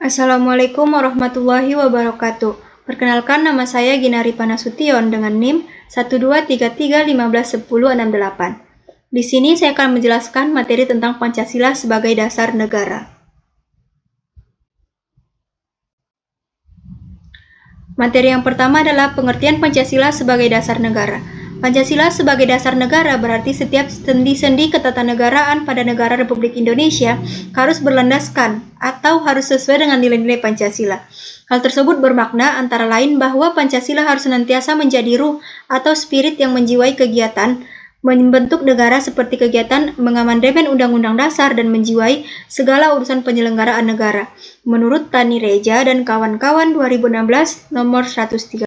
Assalamualaikum warahmatullahi wabarakatuh. Perkenalkan, nama saya Ginari Panasution dengan NIM 12335110668. Di sini saya akan menjelaskan materi tentang Pancasila sebagai dasar negara. Materi yang pertama adalah pengertian Pancasila sebagai dasar negara. Pancasila sebagai dasar negara berarti setiap sendi-sendi ketatanegaraan pada negara Republik Indonesia harus berlandaskan atau harus sesuai dengan nilai-nilai Pancasila. Hal tersebut bermakna antara lain bahwa Pancasila harus senantiasa menjadi ruh atau spirit yang menjiwai kegiatan membentuk negara seperti kegiatan mengamandemen Undang-Undang Dasar dan menjiwai segala urusan penyelenggaraan negara. Menurut Tani Reja dan kawan-kawan 2016 nomor 130.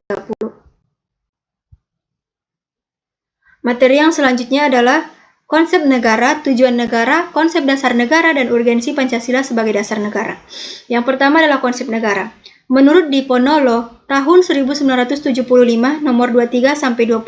Materi yang selanjutnya adalah konsep negara, tujuan negara, konsep dasar negara, dan urgensi Pancasila sebagai dasar negara. Yang pertama adalah konsep negara. Menurut Diponolo, tahun 1975, nomor 23-25,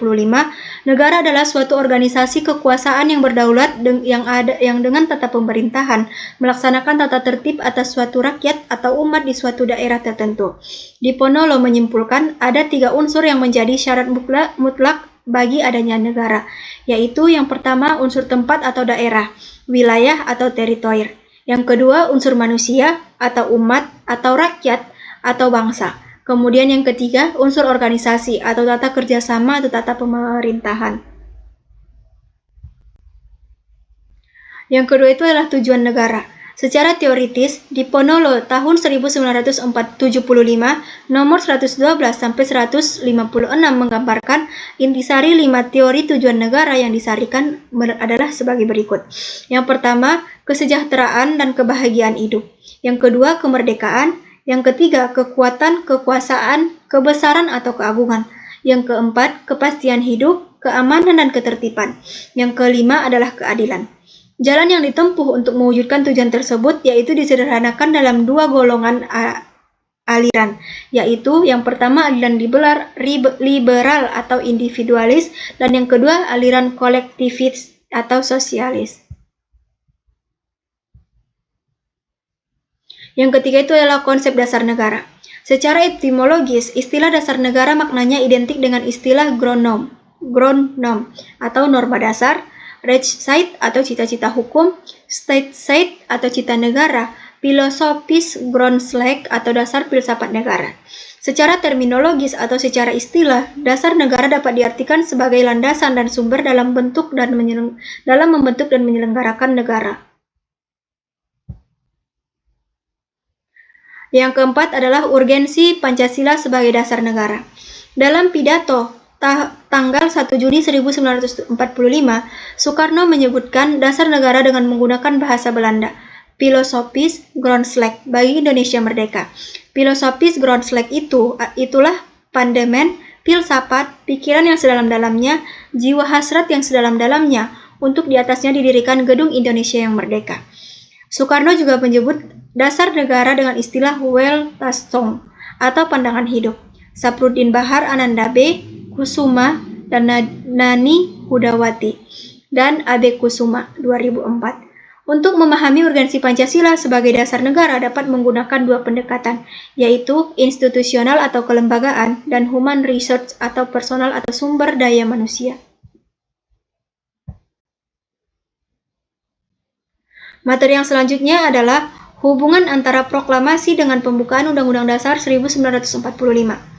negara adalah suatu organisasi kekuasaan yang berdaulat yang dengan tata pemerintahan melaksanakan tata tertib atas suatu rakyat atau umat di suatu daerah tertentu. Diponolo menyimpulkan ada 3 unsur yang menjadi syarat mutlak bagi adanya negara, yaitu yang pertama unsur tempat atau daerah, wilayah atau teritori. Yang kedua unsur manusia atau umat atau rakyat atau bangsa. Kemudian yang ketiga unsur organisasi atau tata kerjasama atau tata pemerintahan. Yang kedua itu adalah tujuan negara. Secara teoritis, Diponolo tahun 1975 nomor 112-156 menggambarkan intisari 5 teori tujuan negara yang disarikan adalah sebagai berikut. Yang pertama, kesejahteraan dan kebahagiaan hidup. Yang kedua, kemerdekaan. Yang ketiga, kekuatan, kekuasaan, kebesaran atau keagungan. Yang keempat, kepastian hidup, keamanan dan ketertiban. Yang kelima adalah keadilan. Jalan yang ditempuh untuk mewujudkan tujuan tersebut yaitu disederhanakan dalam 2 golongan aliran, yaitu yang pertama aliran liberal atau individualis dan yang kedua aliran kolektivis atau sosialis. Yang ketiga itu adalah konsep dasar negara. Secara etimologis, istilah dasar negara maknanya identik dengan istilah Grundnorm atau norma dasar, Rechtsstaat atau cita-cita hukum, Staatsstaat atau cita negara, filosofis Grundgesetz atau dasar filsafat negara. Secara terminologis atau secara istilah, dasar negara dapat diartikan sebagai landasan dan sumber dalam membentuk dan menyelenggarakan negara. Yang keempat adalah urgensi Pancasila sebagai dasar negara. Dalam pidato tanggal 1 Juni 1945, Soekarno menyebutkan dasar negara dengan menggunakan bahasa Belanda, filosofis Grundgesetz bagi Indonesia merdeka. Filosofis Grundgesetz itulah pandemen, filsafat, pikiran yang sedalam-dalamnya, jiwa hasrat yang sedalam-dalamnya, untuk di atasnya didirikan gedung Indonesia yang merdeka. Soekarno juga menyebut dasar negara dengan istilah Weltanschauung atau pandangan hidup. Sapruddin Bahar Ananda B. Kusuma dan Nani Hudawati dan A.B. Kusuma 2004. Untuk memahami urgensi Pancasila sebagai dasar negara dapat menggunakan 2 pendekatan, yaitu institusional atau kelembagaan dan human research atau personal atau sumber daya manusia. Materi yang selanjutnya adalah hubungan antara proklamasi dengan pembukaan Undang-Undang Dasar 1945.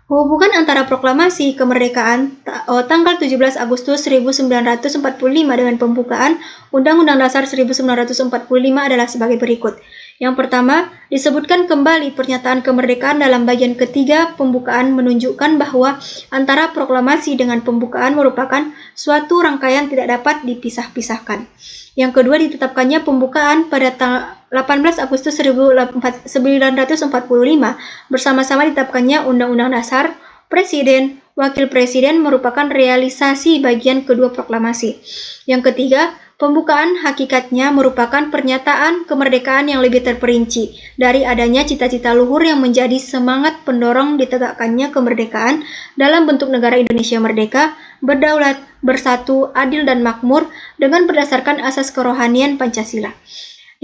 Hubungan antara proklamasi kemerdekaan tanggal 17 Agustus 1945 dengan pembukaan Undang-Undang Dasar 1945 adalah sebagai berikut. Yang pertama, disebutkan kembali pernyataan kemerdekaan dalam bagian ketiga pembukaan menunjukkan bahwa antara proklamasi dengan pembukaan merupakan suatu rangkaian tidak dapat dipisah-pisahkan. Yang kedua, ditetapkannya pembukaan pada 18 Agustus 1945 bersama-sama ditetapkannya Undang-Undang Dasar, Presiden, Wakil Presiden merupakan realisasi bagian kedua proklamasi. Yang ketiga, pembukaan hakikatnya merupakan pernyataan kemerdekaan yang lebih terperinci dari adanya cita-cita luhur yang menjadi semangat pendorong ditegakkannya kemerdekaan dalam bentuk negara Indonesia merdeka, berdaulat, bersatu, adil dan makmur dengan berdasarkan asas kerohanian Pancasila.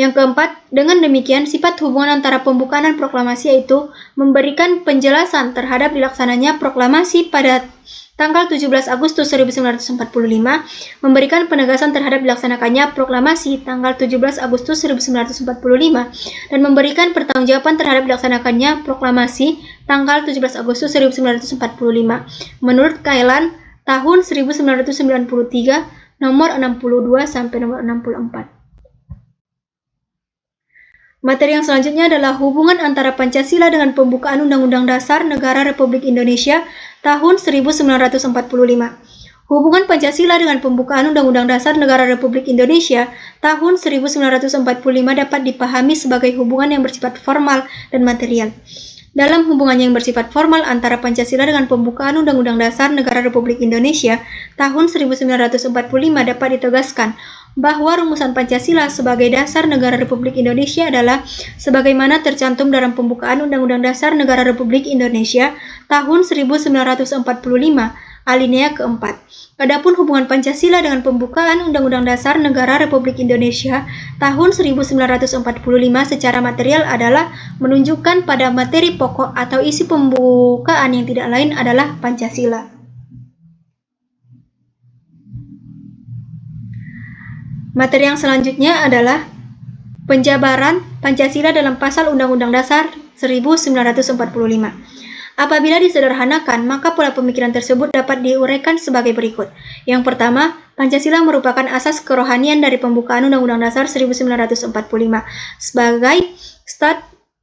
Yang keempat, dengan demikian sifat hubungan antara pembukaan dan proklamasi yaitu memberikan penjelasan terhadap dilaksananya proklamasi pada tanggal 17 Agustus 1945, memberikan penegasan terhadap dilaksanakannya proklamasi tanggal 17 Agustus 1945, dan memberikan pertanggungjawaban terhadap dilaksanakannya proklamasi tanggal 17 Agustus 1945 menurut Kailan tahun 1993 nomor 62 sampai nomor 64. Materi yang selanjutnya adalah hubungan antara Pancasila dengan pembukaan Undang-Undang Dasar Negara Republik Indonesia tahun 1945. Hubungan Pancasila dengan pembukaan Undang-Undang Dasar Negara Republik Indonesia tahun 1945 dapat dipahami sebagai hubungan yang bersifat formal dan material. Dalam hubungan yang bersifat formal antara Pancasila dengan pembukaan Undang-Undang Dasar Negara Republik Indonesia tahun 1945 dapat ditegaskan bahwa rumusan Pancasila sebagai dasar negara Republik Indonesia adalah sebagaimana tercantum dalam pembukaan Undang-Undang Dasar Negara Republik Indonesia tahun 1945 alinea keempat. Adapun hubungan Pancasila dengan pembukaan Undang-Undang Dasar Negara Republik Indonesia tahun 1945 secara material adalah menunjukkan pada materi pokok atau isi pembukaan yang tidak lain adalah Pancasila. Materi yang selanjutnya adalah penjabaran Pancasila dalam pasal Undang-Undang Dasar 1945. Apabila disederhanakan, maka pola pemikiran tersebut dapat diuraikan sebagai berikut. Yang pertama, Pancasila merupakan asas kerohanian dari pembukaan Undang-Undang Dasar 1945 sebagai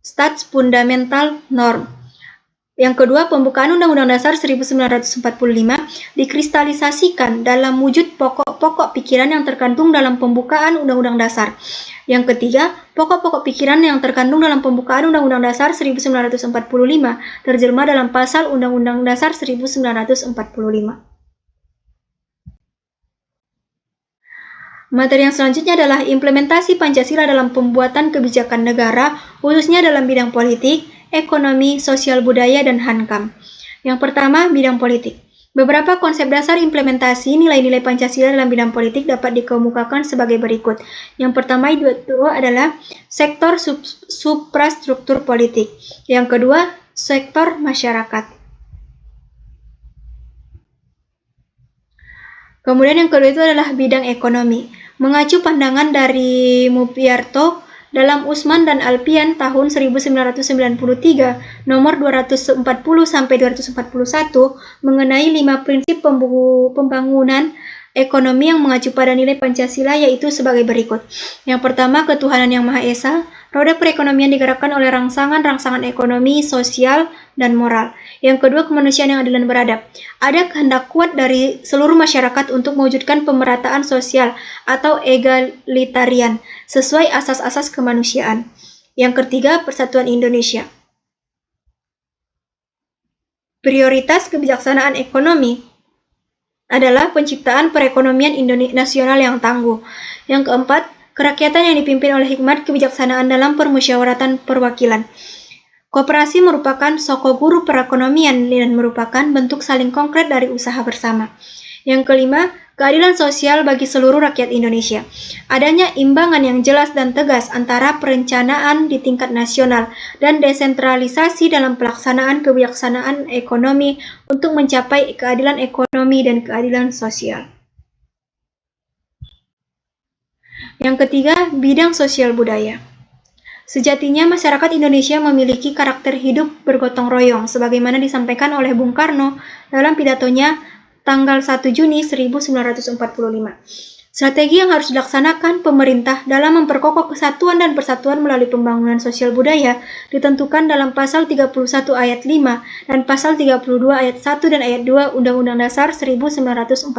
stats fundamental norm. Yang kedua, pembukaan Undang-Undang Dasar 1945 dikristalisasikan dalam wujud pokok-pokok pikiran yang terkandung dalam pembukaan Undang-Undang Dasar. Yang ketiga, pokok-pokok pikiran yang terkandung dalam pembukaan Undang-Undang Dasar 1945 terjemah dalam pasal Undang-Undang Dasar 1945. Materi yang selanjutnya adalah implementasi Pancasila dalam pembuatan kebijakan negara, khususnya dalam bidang politik, ekonomi, sosial budaya, dan hankam. Yang pertama, bidang politik. Beberapa konsep dasar implementasi nilai-nilai Pancasila dalam bidang politik dapat dikemukakan sebagai berikut. Yang pertama itu adalah sektor suprastruktur politik. Yang kedua, sektor masyarakat. Kemudian yang kedua itu adalah bidang ekonomi. Mengacu pandangan dari Mupiarto dalam Usman dan Alpian tahun 1993 nomor 240 sampai 241 mengenai 5 prinsip pembangunan ekonomi yang mengacu pada nilai Pancasila yaitu sebagai berikut. Yang pertama, ketuhanan yang Maha Esa. Roda perekonomian digerakkan oleh rangsangan-rangsangan ekonomi, sosial, dan moral. Yang kedua, kemanusiaan yang adil dan beradab. Ada kehendak kuat dari seluruh masyarakat untuk mewujudkan pemerataan sosial atau egalitarian sesuai asas-asas kemanusiaan. Yang ketiga, persatuan Indonesia. Prioritas kebijaksanaan ekonomi adalah penciptaan perekonomian nasional yang tangguh. Yang keempat, kerakyatan yang dipimpin oleh hikmat kebijaksanaan dalam permusyawaratan perwakilan. Koperasi merupakan sokoguru perekonomian dan merupakan bentuk saling konkret dari usaha bersama. Yang kelima, keadilan sosial bagi seluruh rakyat Indonesia. Adanya imbangan yang jelas dan tegas antara perencanaan di tingkat nasional dan desentralisasi dalam pelaksanaan kebijaksanaan ekonomi untuk mencapai keadilan ekonomi dan keadilan sosial. Yang ketiga, bidang sosial budaya. Sejatinya masyarakat Indonesia memiliki karakter hidup bergotong royong sebagaimana disampaikan oleh Bung Karno dalam pidatonya tanggal 1 Juni 1945. Strategi yang harus dilaksanakan pemerintah dalam memperkokoh kesatuan dan persatuan melalui pembangunan sosial budaya ditentukan dalam pasal 31 ayat 5 dan pasal 32 ayat 1 dan ayat 2 Undang-Undang Dasar 1945.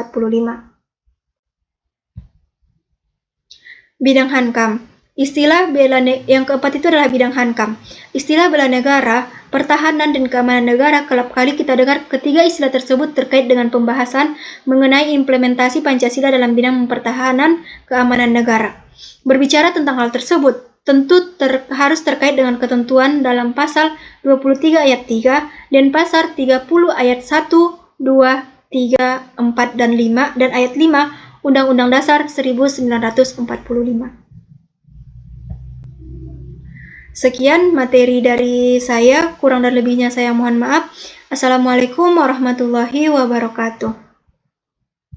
Bidang hankam. Yang keempat itu adalah bidang hankam. Istilah bela negara, pertahanan, dan keamanan negara kerap kali kita dengar ketiga istilah tersebut terkait dengan pembahasan mengenai implementasi Pancasila dalam bidang pertahanan keamanan negara. Berbicara tentang hal tersebut, tentu harus terkait dengan ketentuan dalam pasal 23 ayat 3 dan pasal 30 ayat 1, 2, 3, 4, dan 5 dan ayat 5 Undang-Undang Dasar 1945. Sekian materi dari saya, kurang dan lebihnya saya mohon maaf. Assalamualaikum warahmatullahi wabarakatuh.